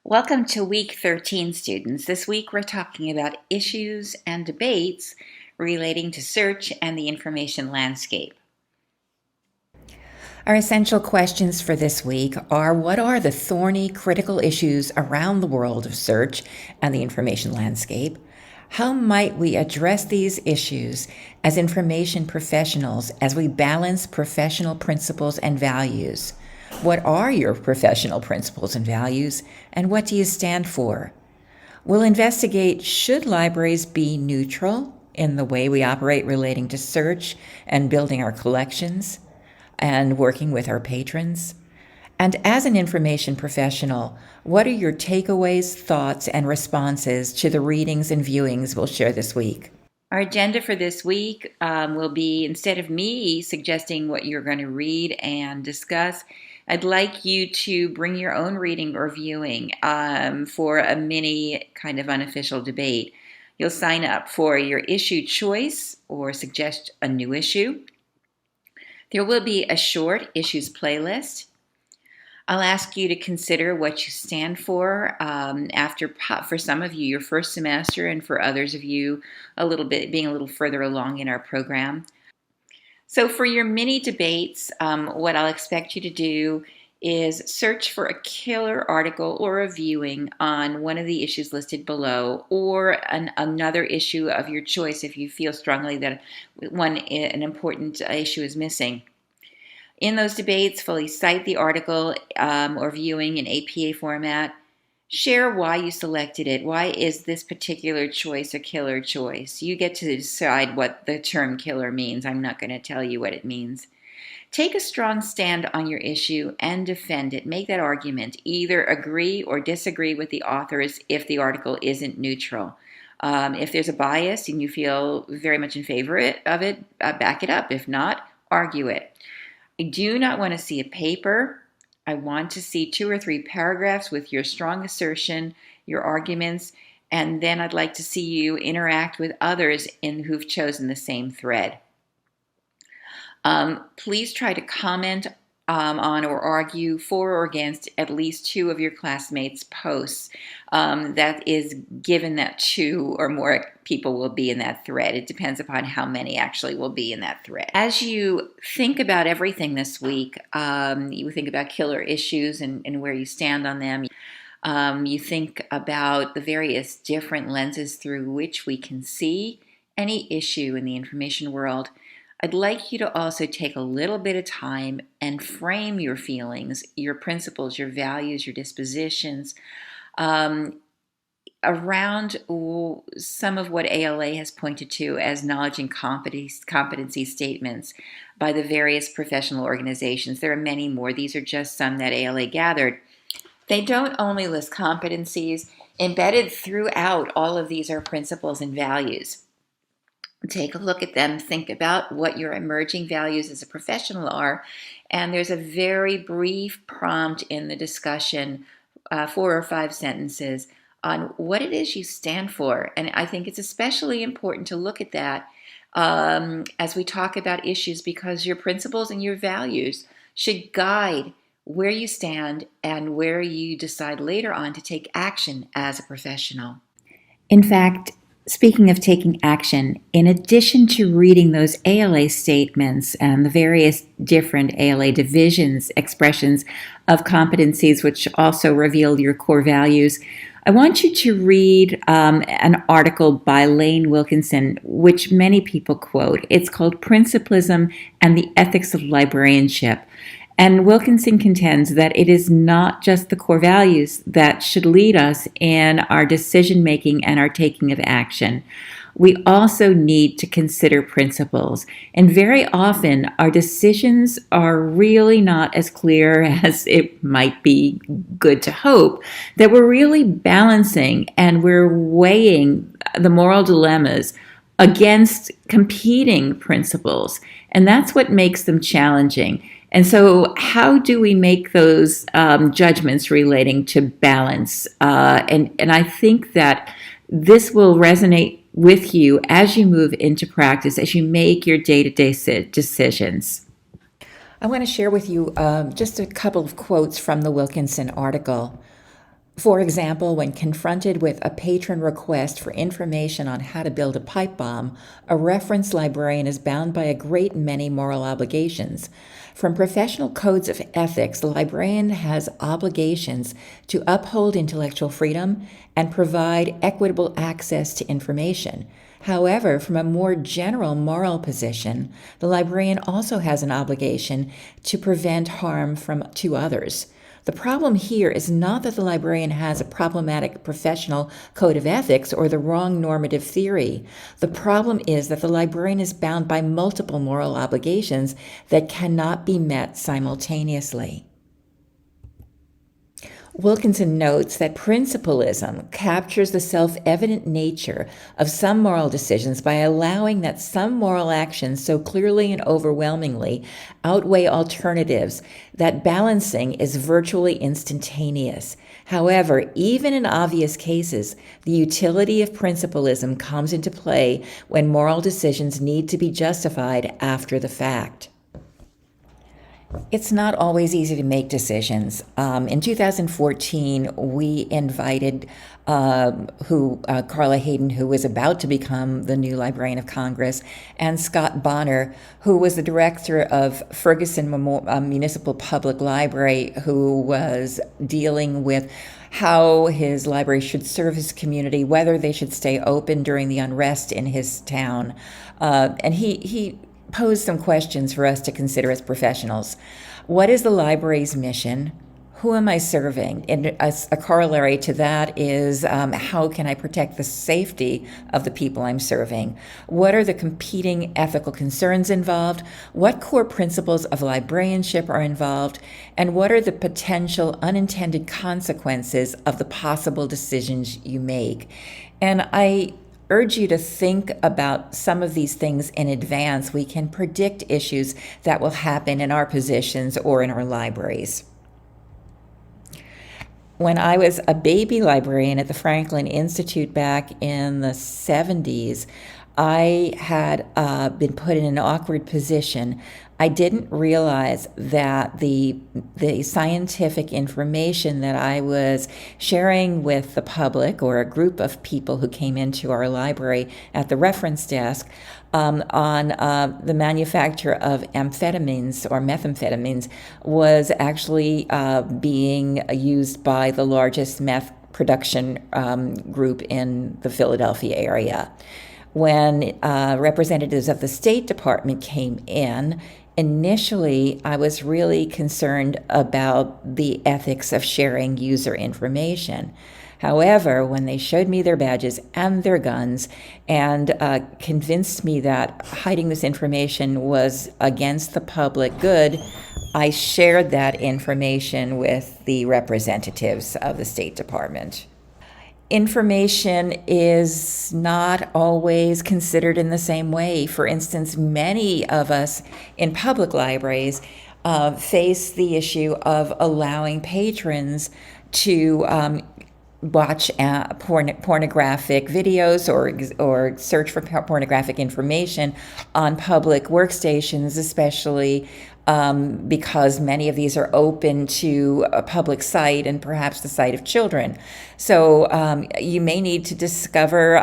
Welcome to week 13, students. This week we're talking about issues and debates relating to search and the information landscape. Our essential questions for this week are: what are the thorny, critical issues around the world of search and the information landscape? How might we address these issues as information professionals as we balance professional principles and values? What are your professional principles and values, and what do you stand for? We'll investigate: should libraries be neutral in the way we operate relating to search and building our collections and working with our patrons? And as an information professional, what are your takeaways, thoughts, and responses to the readings and viewings we'll share this week? Our agenda for this week will be, instead of me suggesting what you're going to read and discuss, I'd like you to bring your own reading or viewing for a mini kind of unofficial debate. You'll sign up for your issue choice or suggest a new issue. There will be a short issues playlist. I'll ask you to consider what you stand for for some of you, your first semester, and for others of you, being a little further along in our program. So for your mini debates, what I'll expect you to do is search for a killer article or a viewing on one of the issues listed below, or another issue of your choice if you feel strongly that an important issue is missing. In those debates, fully cite the article or viewing in APA format. Share why you selected it. Why is this particular choice a killer choice? You get to decide what the term killer means. I'm not going to tell you what it means. Take a strong stand on your issue and defend it. Make that argument. Either agree or disagree with the authors if the article isn't neutral. If there's a bias and you feel very much in favor of it, back it up. If not, argue it. I do not want to see a paper. I want to see 2 or 3 paragraphs with your strong assertion, your arguments, and then I'd like to see you interact with others who've chosen the same thread. Please try to comment on or argue for or against at least 2 of your classmates' posts. That is given that 2 or more people will be in that thread. It depends upon how many actually will be in that thread. As you think about everything this week, you think about killer issues and where you stand on them. You think about the various different lenses through which we can see any issue in the information world. I'd like you to also take a little bit of time and frame your feelings, your principles, your values, your dispositions around some of what ALA has pointed to as knowledge and competency statements by the various professional organizations. There are many more. These are just some that ALA gathered. They don't only list competencies. Embedded throughout all of these are principles and values. Take a look at them, think about what your emerging values as a professional are, and there's a very brief prompt in the discussion, 4 or 5 sentences, on what it is you stand for. And I think it's especially important to look at that as we talk about issues, because your principles and your values should guide where you stand and where you decide later on to take action as a professional. In fact, speaking of taking action, in addition to reading those ALA statements and the various different ALA divisions, expressions of competencies, which also reveal your core values, I want you to read an article by Lane Wilkinson, which many people quote. It's called Principlism and the Ethics of Librarianship. And Wilkinson contends that it is not just the core values that should lead us in our decision-making and our taking of action. We also need to consider principles. And very often, our decisions are really not as clear as it might be good to hope, that we're really balancing and we're weighing the moral dilemmas against competing principles. And that's what makes them challenging. And so how do we make those judgments relating to balance? And I think that this will resonate with you as you move into practice, as you make your day-to-day decisions. I want to share with you just a couple of quotes from the Wilkinson article. For example, when confronted with a patron request for information on how to build a pipe bomb, a reference librarian is bound by a great many moral obligations. From professional codes of ethics, the librarian has obligations to uphold intellectual freedom and provide equitable access to information. However, from a more general moral position, the librarian also has an obligation to prevent harm to others. The problem here is not that the librarian has a problematic professional code of ethics or the wrong normative theory. The problem is that the librarian is bound by multiple moral obligations that cannot be met simultaneously. Wilkinson notes that principalism captures the self-evident nature of some moral decisions by allowing that some moral actions so clearly and overwhelmingly outweigh alternatives that balancing is virtually instantaneous. However, even in obvious cases, the utility of principalism comes into play when moral decisions need to be justified after the fact. It's not always easy to make decisions. In 2014, we invited Carla Hayden, who was about to become the new Librarian of Congress, and Scott Bonner, who was the director of Ferguson Municipal Public Library, who was dealing with how his library should serve his community, whether they should stay open during the unrest in his town. And he posed some questions for us to consider as professionals. What is the library's mission? Who am I serving? And a corollary to that is how can I protect the safety of the people I'm serving? What are the competing ethical concerns involved? What core principles of librarianship are involved? And what are the potential unintended consequences of the possible decisions you make? And I urge you to think about some of these things in advance. We can predict issues that will happen in our positions or in our libraries. When I was a baby librarian at the Franklin Institute back in the 70s, I had been put in an awkward position. I didn't realize that the scientific information that I was sharing with the public or a group of people who came into our library at the reference desk on the manufacture of amphetamines or methamphetamines was actually being used by the largest meth production group in the Philadelphia area. When representatives of the State Department came in, initially I was really concerned about the ethics of sharing user information. However, when they showed me their badges and their guns and convinced me that hiding this information was against the public good, I shared that information with the representatives of the State Department. Information is not always considered in the same way. For instance, many of us in public libraries face the issue of allowing patrons to watch pornographic videos or search for pornographic information on public workstations, especially because many of these are open to a public site and perhaps the sight of children. So you may need to discover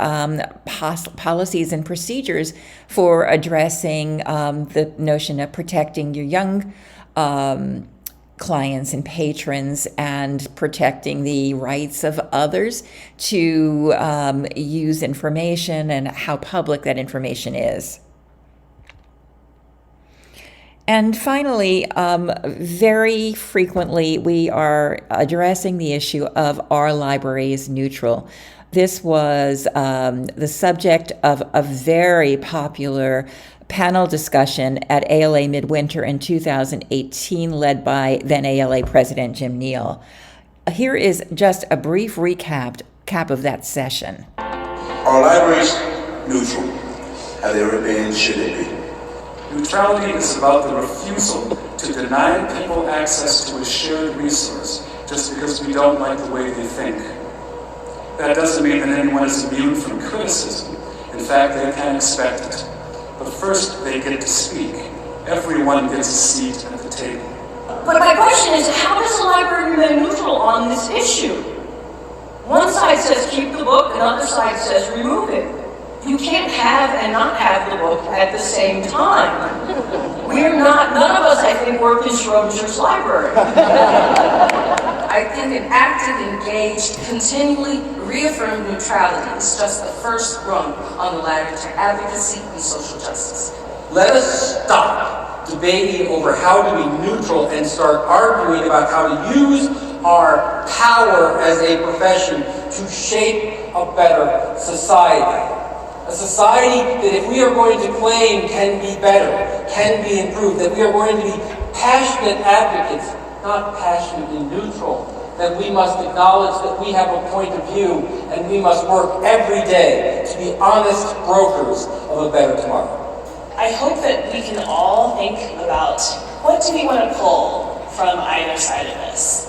policies and procedures for addressing the notion of protecting your young clients and patrons and protecting the rights of others to use information and how public that information is. And finally, very frequently we are addressing the issue of our library is neutral. This was the subject of a very popular panel discussion at ALA Midwinter in 2018, led by then ALA President Jim Neal. Here is just a brief recap of that session. Our library is neutral. Have they ever been? Should it be? Neutrality is about the refusal to deny people access to a shared resource just because we don't like the way they think. That doesn't mean that anyone is immune from criticism. In fact, they can expect it. But first, they get to speak. Everyone gets a seat at the table. But my question is, how does the library remain neutral on this issue? book, another side says remove it. You can't have and not have the book at the same time. None of us, I think, work in Schrodinger's library. I think an active, engaged, continually reaffirmed neutrality is just the first rung on the ladder to advocacy and social justice. Let us stop debating over how to be neutral and start arguing about how to use our power as a profession to shape a better society. A society that, if we are going to claim can be better, can be improved, that we are going to be passionate advocates, not passionately neutral, that we must acknowledge that we have a point of view and we must work every day to be honest brokers of a better tomorrow. I hope that we can all think about what do we want to pull from either side of this.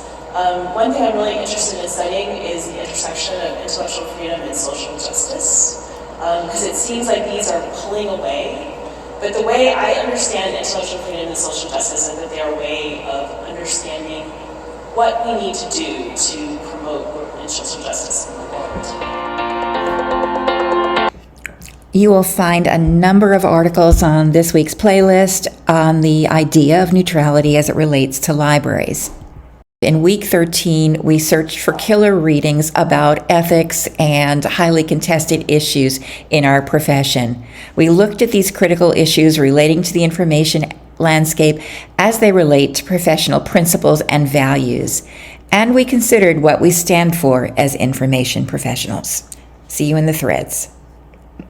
One thing I'm really interested in studying is the intersection of intellectual freedom and social justice, because it seems like these are pulling away. But the way I understand intellectual freedom and social justice is that they are a way of understanding what we need to do to promote social justice in the world. You will find a number of articles on this week's playlist on the idea of neutrality as it relates to libraries. In week 13, we searched for killer readings about ethics and highly contested issues in our profession. We looked at these critical issues relating to the information landscape as they relate to professional principles and values, and we considered what we stand for as information professionals. See you in the threads.